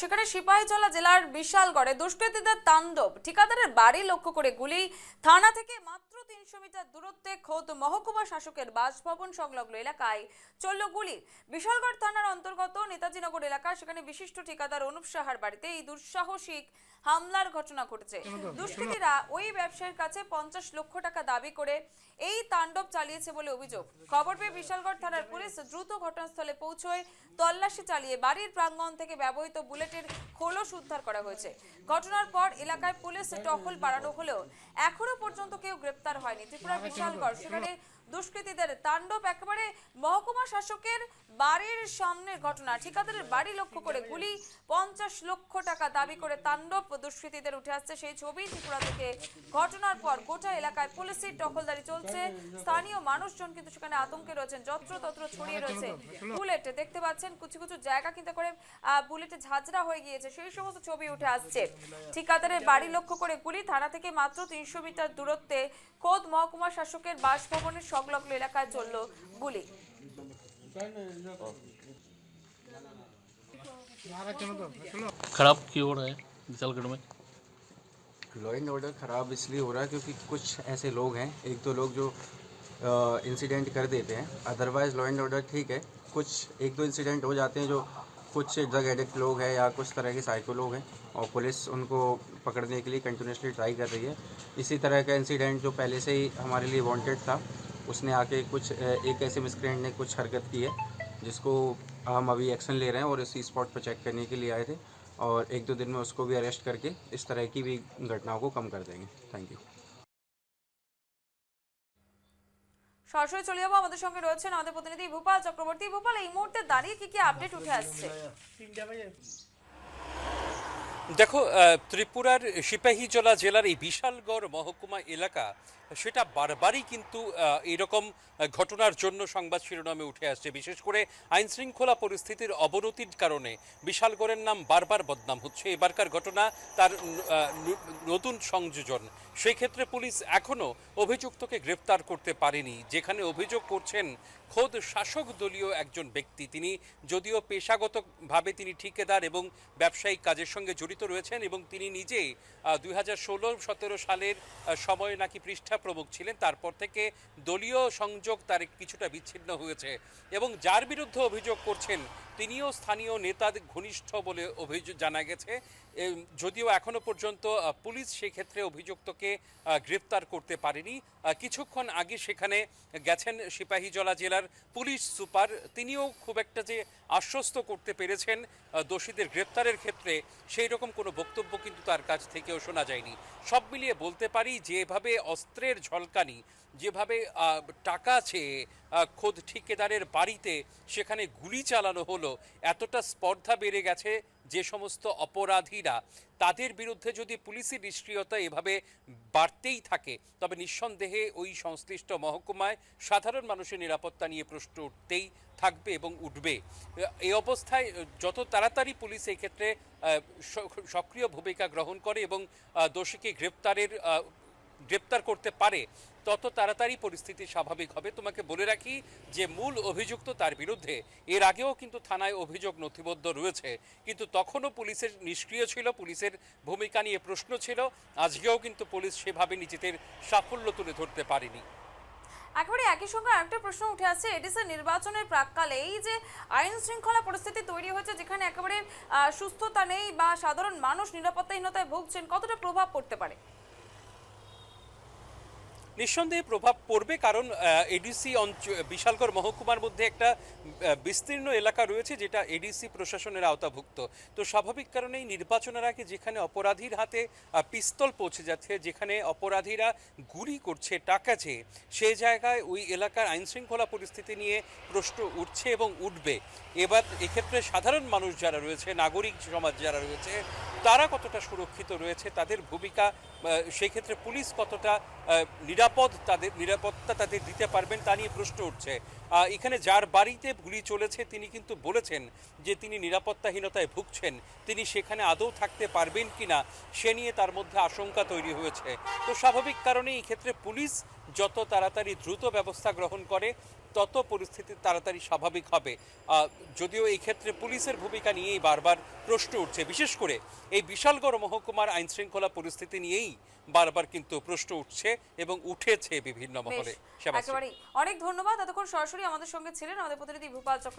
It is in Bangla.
সেখানে সিপাহীজলা জেলার বিশালগড়ে দুষ্কৃতীদের তাণ্ডব, ঠিকাদারের বাড়ি লক্ষ্য করে গুলি, থানা থেকে মাত্র 300 মিটার দূরত্বে খোদ মহকুমা শাসকের বাসভবন সংলগ্ন এলাকায় চলল গুলি। বিশালগড় থানার অন্তর্গত নেতাজিনগর এলাকা, সেখানে বিশিষ্ট ঠিকাদার অনুপ সাহার বাড়িতে এই দুঃসাহসিক হামলার ঘটনা ঘটেছে। দুষ্কৃতীরা ওই ব্যবসায়ীর কাছে 50 লক্ষ টাকা দাবি করে এই তাণ্ডব চালিয়েছে বলে অভিযোগ। খবর পেয়ে বিশালগড় থানার পুলিশ দ্রুত ঘটনাস্থলে পৌঁছয় তল্লাশি চালিয়ে বাড়ির প্রাঙ্গণ থেকে ব্যবহৃত বুলেটের খোলস উদ্ধার করা হয়েছে। ঘটনার পর এলাকায় পুলিশ টহল বাড়ানো হলেও এখনো পর্যন্ত কেউ গ্রেপ্তার হয়নি। ত্রিপুরা বিশালগড়, সেখানে দুষ্কৃতীদের তাণ্ডব, একেবারে মহকুমা শাসকের বাড়ির সামনের ঘটনা, ঠিকাদারের বাড়ি লক্ষ্য করে গুলি, 50 লক্ষ টাকা দাবি করে তাণ্ডব দুষ্কৃতীদের উঠে আসছে সেই ছবি ত্রিপুরা থেকে। ঘটনার পর গোটা এলাকায় পুলিশের টহলদারি চলছে। স্থানীয় মানুষজন কিন্তু সেখানে আতঙ্কে রয়েছেন, যত্রতত্র ছড়িয়ে রয়েছে বুলেট। দেখতে পাচ্ছেন কিছু কিছু জায়গা কিন্তু করে বুলেটে ঝাঁঝরা হয়ে গিয়েছে, সেই সমস্ত ছবি উঠে আসছে। ঠিকাদারের বাড়ি লক্ষ্য করে গুলি, থানা থেকে মাত্র 300 মিটার দূরত্বে খোদ মহকুমা শাসকের বাসভবনের সংলগ্ন এলাকায় চলল গুলি। खराब क्यों हो रहा है विशालगढ़ में? लॉ एंड ऑर्डर ख़राब इसलिए हो रहा है क्योंकि कुछ ऐसे लोग हैं, एक दो लोग जो इंसिडेंट कर देते हैं। अदरवाइज़ लॉ एंड ऑर्डर ठीक है। कुछ एक दो इंसिडेंट हो जाते हैं जो कुछ ड्रग एडिक्ट लोग हैं या कुछ तरह के साइको लोग हैं, और पुलिस उनको पकड़ने के लिए कंटिन्यूसली ट्राई कर रही है। इसी तरह का इंसिडेंट जो पहले से ही हमारे लिए वांटेड था, उसने आके कुछ एक ऐसे मिसक्रेंट ने कुछ हरकत की है जिसको हम अभी एक्शन ले रहे हैं और इसी स्पॉट पर चेक करने के लिए आए थे, और एक दो दिन में उसको भी अरेस्ट करके इस तरह की भी घटनाओं को कम कर देंगे। Thank you. সরাসরি চলে যাবো, আমাদের সঙ্গে রয়েছেন আমাদের প্রতিনিধি ভূপাল চক্রবর্তী। ভূপাল, এই মুহূর্তে দাঁড়িয়ে কি কি আপডেট উঠে আসছে? দেখো, ত্রিপুরার সিপাহীজলা জেলার এই বিশালগড় মহকুমা এলাকা, সেটা বারবারই কিন্তু এরকম ঘটনার জন্য সংবাদ শিরোনামে উঠে আসছে। বিশেষ করে আইনশৃঙ্খলা পরিস্থিতির অবনতির কারণে বিশালগড়ের নাম বারবার বদনাম হচ্ছে। এবারকার ঘটনা তার নতুন সংযোজন। সেই ক্ষেত্রে পুলিশ এখনও অভিযুক্তকে গ্রেফতার করতে পারেনি। যেখানে অভিযোগ করছেন খোদ শাসক দলীয় একজন ব্যক্তি, তিনি যদিও পেশাগতভাবে তিনি ঠিকাদার এবং ব্যবসায়িক কাজের সঙ্গে জড়িত রয়েছেন, এবং তিনি নিজে 2016-17 সালের সময়ে নাকি পৃষ্ঠা প্রমুখ ছিলেন। তারপর থেকে দলীয় সংযোগ তার কিছুটা বিচ্ছিন্ন হয়েছে, এবং যার বিরুদ্ধে অভিযোগ করছেন তিনিও স্থানীয় নেতাদের ঘনিষ্ঠ বলে অভিযোগ জানা গেছে। যদিও এখনো পর্যন্ত পুলিশ সেক্ষেত্রে অভিযুক্তকে গ্রেফতার করতে পারেনি। কিছুক্ষণ আগে সেখানে গেছেন সিপাহীজলা জেলার পুলিশ সুপার, তিনিও খুব একটা যে আশ্বস্ত করতে পেরেছেন দোষীদের গ্রেপ্তারের ক্ষেত্রে, সেই রকম কোনো বক্তব্য কিন্তু তার কাছ থেকেও শোনা যায়নি। সব মিলিয়ে বলতে পারি যেভাবে অস্ত্রের ঝলকানি, যেভাবে টাকা চেয়ে খোদ ঠিকাদারের বাড়িতে সেখানে গুলি চালানো হলো, এতটা স্পর্ধা বেড়ে গেছে যে সমস্ত অপরাধীরা, তাদের বিরুদ্ধে যদি পুলিশি নিষ্ক্রিয়তা এভাবে বাড়তেই থাকে, তবে নিঃসন্দেহে ওই সংশ্লিষ্ট মহকুমায় সাধারণ মানুষের নিরাপত্তা নিয়ে প্রশ্ন উঠতেই থাকবে এবং উঠবে। এই অবস্থায় যত তাড়াতাড়ি পুলিশ এই ক্ষেত্রে সক্রিয় ভূমিকা গ্রহণ করে এবং দোষীকে গ্রেপ্তার করতে পারে, তত তাড়াতাড়ি পরিস্থিতি স্বাভাবিক হবে। তোমাকে বলে রাখি যে মূল অভিযুক্ত, তার বিরুদ্ধে এর আগেও কিন্তু থানায় অভিযোগ নথিবদ্ধ রয়েছে, কিন্তু তখনও পুলিশের নিষ্ক্রিয় ছিল, পুলিশের ভূমিকা নিয়ে প্রশ্ন ছিল। আজকেও কিন্তু পুলিশ সেভাবে নিজেদের সাফল্য তুলে ধরতে পারেনি। একেবারে একই সঙ্গে আরেকটা প্রশ্ন উঠে আসছে, এডিসি নির্বাচনের প্রাক্কালে এই যে আইন শৃঙ্খলা পরিস্থিতি তৈরি হয়েছে, যেখানে একেবারে সুস্থতা নেই বা সাধারণ মানুষ নিরাপত্তাহীনতায় ভুগছেন, কতটা প্রভাব পড়তে পারে? নিঃসন্দেহে প্রভাব পড়বে, কারণ এডিসি বিশালগড় মহকুমার মধ্যে একটা বিস্তীর্ণ এলাকা রয়েছে যেটা এডিসি প্রশাসনের আওতাভুক্ত। তো স্বাভাবিক কারণেই নির্বাচনের আগে যেখানে অপরাধীর হাতে পিস্তল পৌঁছে যাচ্ছে, যেখানে অপরাধীরা গুলি করছে টাকা চেয়ে, সেই জায়গায় ওই এলাকার আইনশৃঙ্খলা পরিস্থিতি নিয়ে প্রশ্ন উঠছে এবং উঠবে। এবার এক্ষেত্রে সাধারণ মানুষ যারা রয়েছে, নাগরিক সমাজ যারা রয়েছে, তারা কতটা সুরক্ষিত রয়েছে, তাদের ভূমিকা, সেই ক্ষেত্রে পুলিশ কতটা নিরাপত্তা তাদের দিতে পারবেন, তা নিয়ে প্রশ্ন উঠছে। এখানে যার বাড়িতে গুলি চলেছে তিনি কিন্তু বলেছেন যে তিনি নিরাপত্তাহীনতায় ভুগছেন, তিনি সেখানে আদৌ থাকতে পারবেন কিনা সে নিয়ে তার মধ্যে আশঙ্কা তৈরি হয়েছে। তো স্বাভাবিক কারণে এই ক্ষেত্রে পুলিশ যত তাড়াতাড়ি দ্রুত ব্যবস্থা গ্রহণ করে, তত পরিস্থিতি তাড়াতাড়ি স্বাভাবিক হবে। যদিও এই ক্ষেত্রে পুলিশের ভূমিকা নিয়েই বারবার প্রশ্ন উঠছে, বিশেষ করে এই বিশালগড় মহকুমার আইন শৃঙ্খলা পরিস্থিতি নিয়েই বারবার কিন্তু প্রশ্ন উঠছে এবং উঠেছে বিভিন্ন মহলে। একেবারেই অনেক ধন্যবাদ। এতক্ষণ সরাসরি আমাদের সঙ্গে ছিলেন আমাদের প্রতিনিধি ভূপাল চক্রবর্তী।